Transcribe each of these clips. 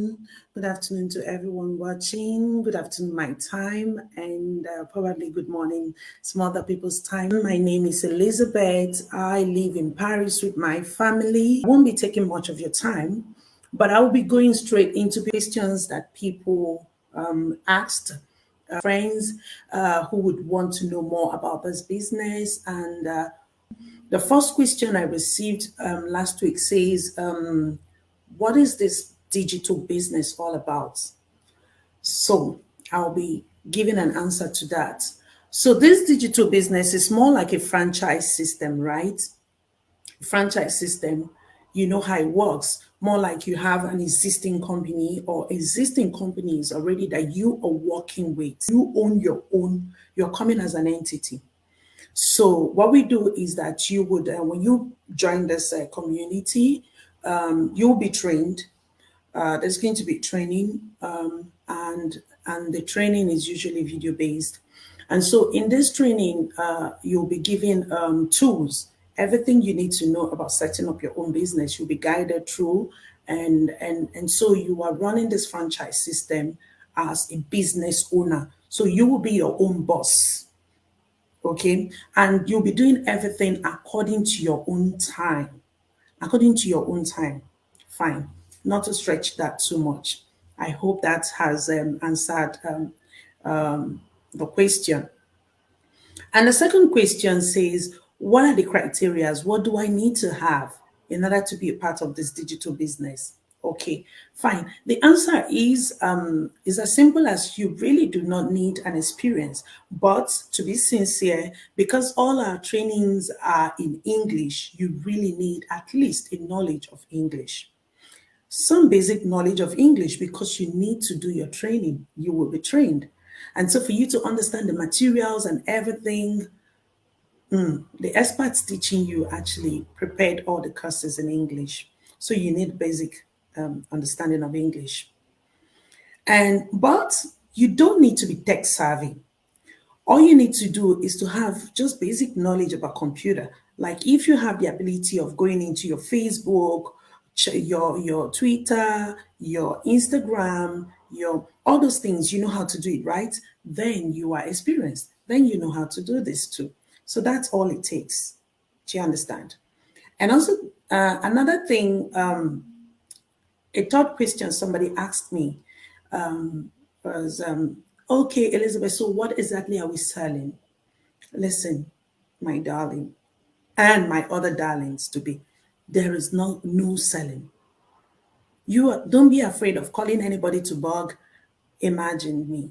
Good afternoon to everyone watching. Good afternoon, my time, and probably good morning, some other people's time. My name is Elizabeth. I live in Paris with my family. I won't be taking much of your time, but I will be going straight into questions that people asked, friends who would want to know more about this business. And the first question I received last week says, what is this digital business all about? So I'll be giving an answer to that. So this digital business is more like a franchise system, right? Franchise system, you know how it works. More like you have an existing company or existing companies already that you are working with. You own your own, you're coming as an entity. So what we do is that you would, when you join this community, you'll be trained. There's going to be training, and the training is usually video based. And so in this training, you'll be given tools, everything you need to know about setting up your own business. You'll be guided through, and so you are running this franchise system as a business owner. So you will be your own boss, okay, and you'll be doing everything according to your own time, according to your own time. Fine, not to stretch that too much. I hope that has answered the question. And the second question says, what are the criterias? What do I need to have in order to be a part of this digital business? Okay, fine. The answer is as simple as you really do not need an experience. But to be sincere, because all our trainings are in English, you really need at least a knowledge of English. Some basic knowledge of English, because you need to do your training. You will be trained. And so for you to understand the materials and everything, the experts teaching you actually prepared all the courses in English. So you need basic understanding of English. But you don't need to be tech savvy. All you need to do is to have just basic knowledge about computer. Like if you have the ability of going into your Facebook, your Twitter, your Instagram, your all those things, you know how to do it, right? Then you are experienced. Then you know how to do this too. So that's all it takes. Do you understand? And also another thing, a third question somebody asked me was, okay, Elizabeth, so what exactly are we selling? Listen, my darling, and my other darlings to be, there is no selling. Don't be afraid of calling anybody to bug. Imagine me.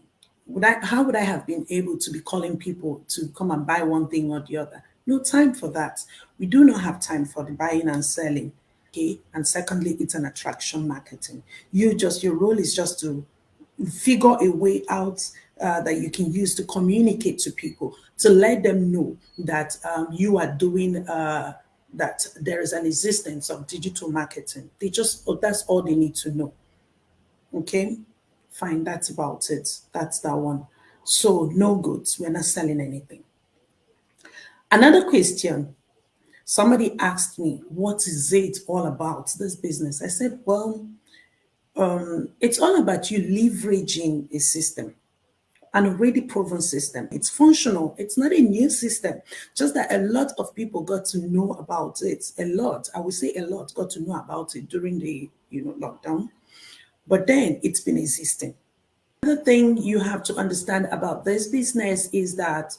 How would I have been able to be calling people to come and buy one thing or the other? No time for that. We do not have time for the buying and selling. Okay. And secondly, it's an attraction marketing. Your role is just to figure a way out that you can use to communicate to people, to let them know that you are doing that there is an existence of digital marketing. That's all they need to know. Okay, fine, that's about it. That's that one. So no goods, we're not selling anything. Another question, somebody asked me, what is it all about, this business? I said, well, it's all about you leveraging a system, an already proven system. It's functional. It's not a new system. Just that a lot of people got to know about it. A lot, I would say a lot, got to know about it during the lockdown. But then it's been existing. Another thing you have to understand about this business is that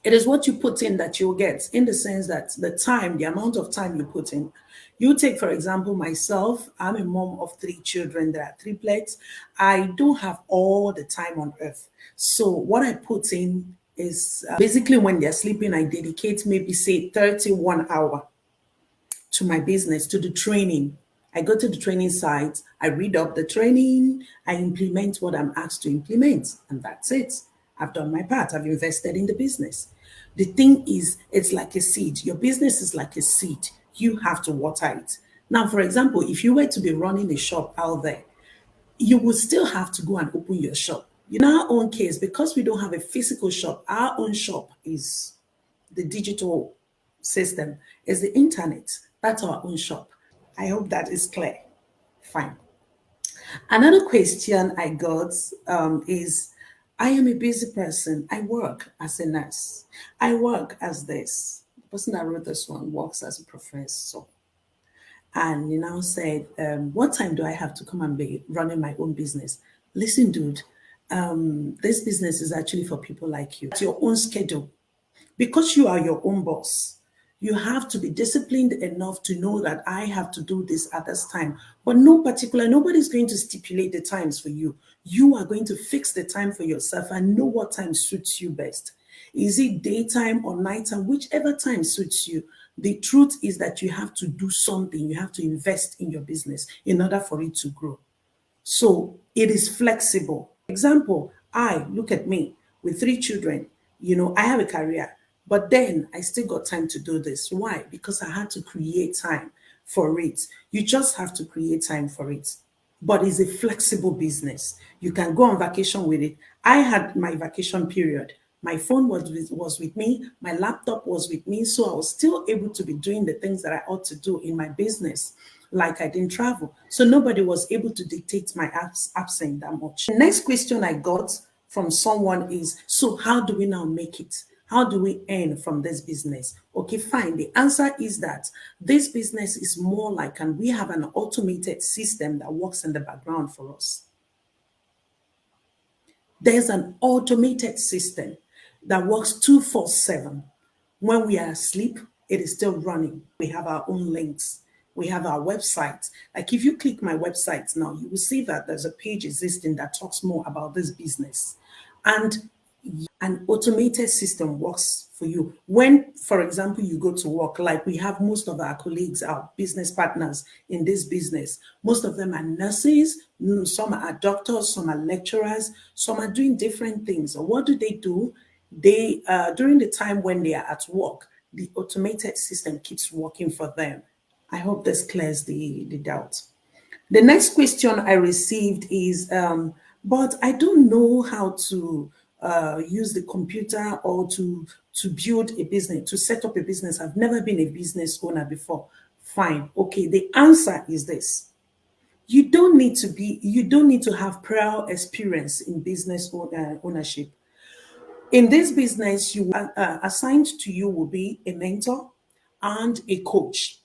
it is what you put in that you'll get, in the sense that the amount of time you put in. You take, for example, myself, I'm a mom of three children, there are triplets. I don't have all the time on earth. So what I put in is basically when they're sleeping, I dedicate maybe say 31 hour to my business, to the training. I go to the training site, I read up the training, I implement what I'm asked to implement, and that's it. I've done my part, I've invested in the business. The thing is, it's like a seed. Your business is like a seed. You have to water it. Now, for example, if you were to be running a shop out there, you would still have to go and open your shop. In our own case, because we don't have a physical shop, our own shop is the digital system, is the internet. That's our own shop. I hope that is clear. Fine. Another question I got is, I am a busy person. I work as a nurse. I work as this. The person that wrote this one works as a professor. And you now said, what time do I have to come and be running my own business? Listen, dude, this business is actually for people like you. It's your own schedule. Because you are your own boss, you have to be disciplined enough to know that I have to do this at this time. But nobody's going to stipulate the times for you. You are going to fix the time for yourself and know what time suits you best. Is it daytime or nighttime? Whichever time suits you. The truth is that you have to do something. You have to invest in your business in order for it to grow. So it is flexible. Example, I look at me with 3 children. I have a career, but then I still got time to do this. Why? Because I had to create time for it. You just have to create time for it. But it's a flexible business. You can go on vacation with it. I had my vacation period. My phone was with me, my laptop was with me, so I was still able to be doing the things that I ought to do in my business, like I didn't travel. So nobody was able to dictate my absence that much. The next question I got from someone is, so how do we now make it? How do we earn from this business? Okay, fine. The answer is that this business is more like, and we have an automated system that works in the background for us. There's an automated system that works 24/7. When we are asleep, it is still running. We have our own links. We have our website. Like if you click my website now, you will see that there's a page existing that talks more about this business. And an automated system works for you. When, for example, you go to work, like we have most of our colleagues, our business partners in this business, most of them are nurses, some are doctors, some are lecturers, some are doing different things. So what do? They, during the time when they are at work, the automated system keeps working for them. I hope this clears the doubt. The next question I received is, but I don't know how to use the computer or to build a business, to set up a business. I've never been a business owner before. Fine. Okay. The answer is this. You don't need to have prior experience in business ownership. In this business, you assigned to you will be a mentor and a coach.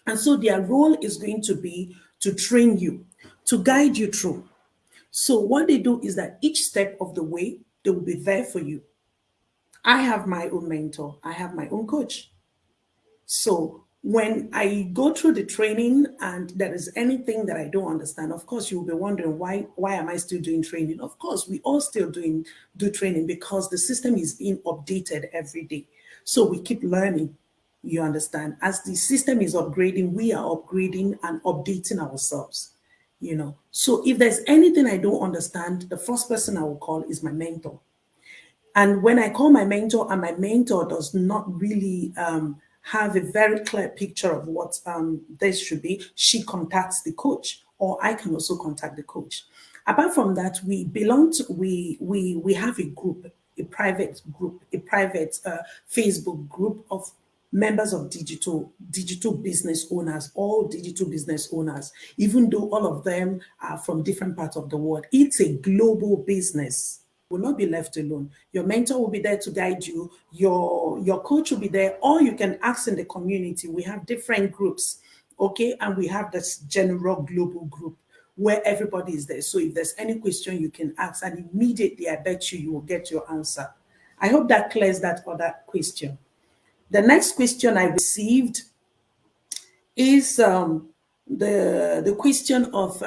And so their role is going to be to train you, to guide you through. So what they do is that each step of the way, they will be there for you. I have my own mentor, I have my own coach. So when I go through the training and there is anything that I don't understand, of course you'll be wondering why am I still doing training? Of course, we all still do training because the system is being updated every day. So we keep learning. You understand? As the system is upgrading, we are upgrading and updating ourselves. So if there's anything I don't understand, the first person I will call is my mentor. And when I call my mentor and my mentor does not really have a very clear picture of what this should be, she contacts the coach, or I can also contact the coach. Apart from that, we have a group, a private Facebook group of members of digital business owners, all digital business owners, even though all of them are from different parts of the world. It's a global business. Will not be left alone. Your mentor will be there to guide you. Your coach will be there, or you can ask in the community. We have different groups, okay, and we have this general global group where everybody is there. So if there's any question, you can ask, and immediately, I bet you will get your answer. I hope that clears that other question. The next question I received is the question of,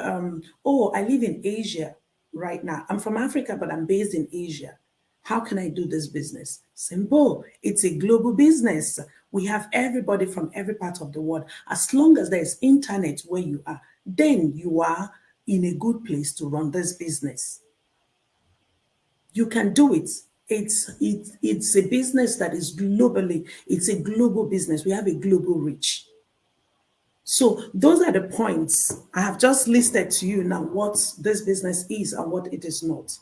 oh, I live in Asia right now. I'm from Africa, but I'm based in Asia. How can I do this business? Simple. It's a global business. We have everybody from every part of the world. As long as there's internet where you are, then you are in a good place to run this business. You can do it. It's a business that is globally, it's a global business. We have a global reach. So those are the points I have just listed to you now, what this business is and what it is not,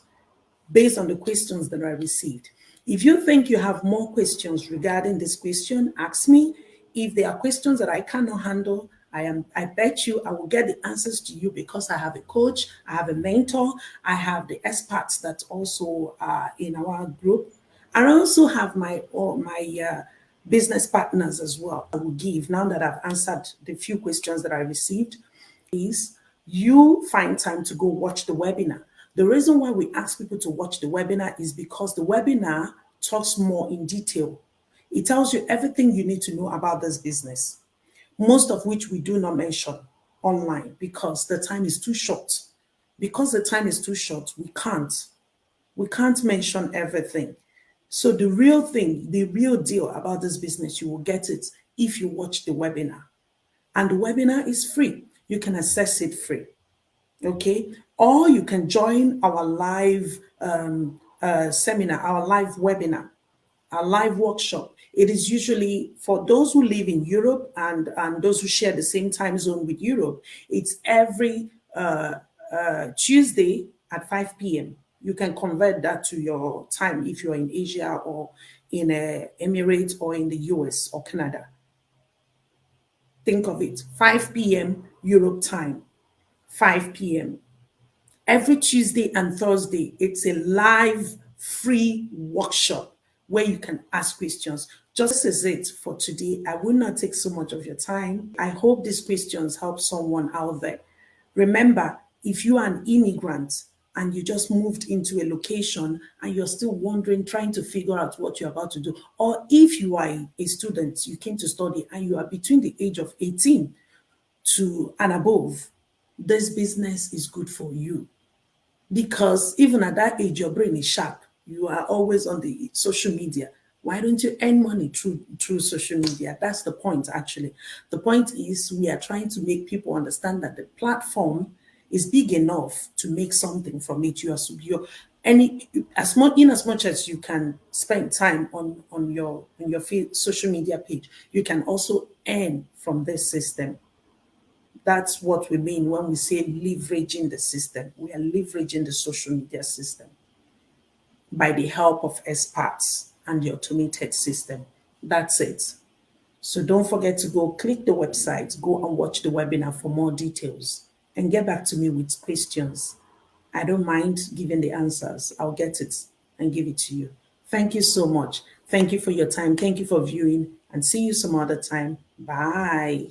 based on the questions that I received. If you think you have more questions regarding this question, ask me. If there are questions that I cannot handle, I bet you I will get the answers to you because I have a coach, I have a mentor, I have the experts that also are in our group. I also have my business partners as well. I will give now that I've answered the few questions that I received is you find time to go watch the webinar. The reason why we ask people to watch the webinar is because the webinar talks more in detail. It tells you everything you need to know about this business, most of which we do not mention online because the time is too short. Because the time is too short, we can't. We can't mention everything. So the real thing, the real deal about this business, you will get it if you watch the webinar. And the webinar is free. You can access it free. Okay. Or you can join our live seminar, our live webinar, our live workshop. It is usually for those who live in Europe and those who share the same time zone with Europe. It's every Tuesday at 5 p.m. You can convert that to your time if you're in Asia or in Emirates or in the US or Canada. Think of it, 5 p.m. Europe time, 5 p.m. Every Tuesday and Thursday, it's a live free workshop where you can ask questions. Just as it for today, I will not take so much of your time. I hope these questions help someone out there. Remember, if you are an immigrant and you just moved into a location and you're still wondering, trying to figure out what you're about to do, or if you are a student, you came to study and you are between the age of 18 to and above, this business is good for you. Because even at that age, your brain is sharp. You are always on the social media. Why don't you earn money through social media? That's the point, actually. The point is we are trying to make people understand that the platform is big enough to make something from it. You're any as much as you can spend time on your social media page, you can also earn from this system. That's what we mean when we say leveraging the system. We are leveraging the social media system by the help of experts and the automated system. That's it. So don't forget to go click the website, go and watch the webinar for more details, and get back to me with questions. I don't mind giving the answers. I'll get it and give it to you. Thank you so much. Thank you for your time. Thank you for viewing, and see you some other time. Bye.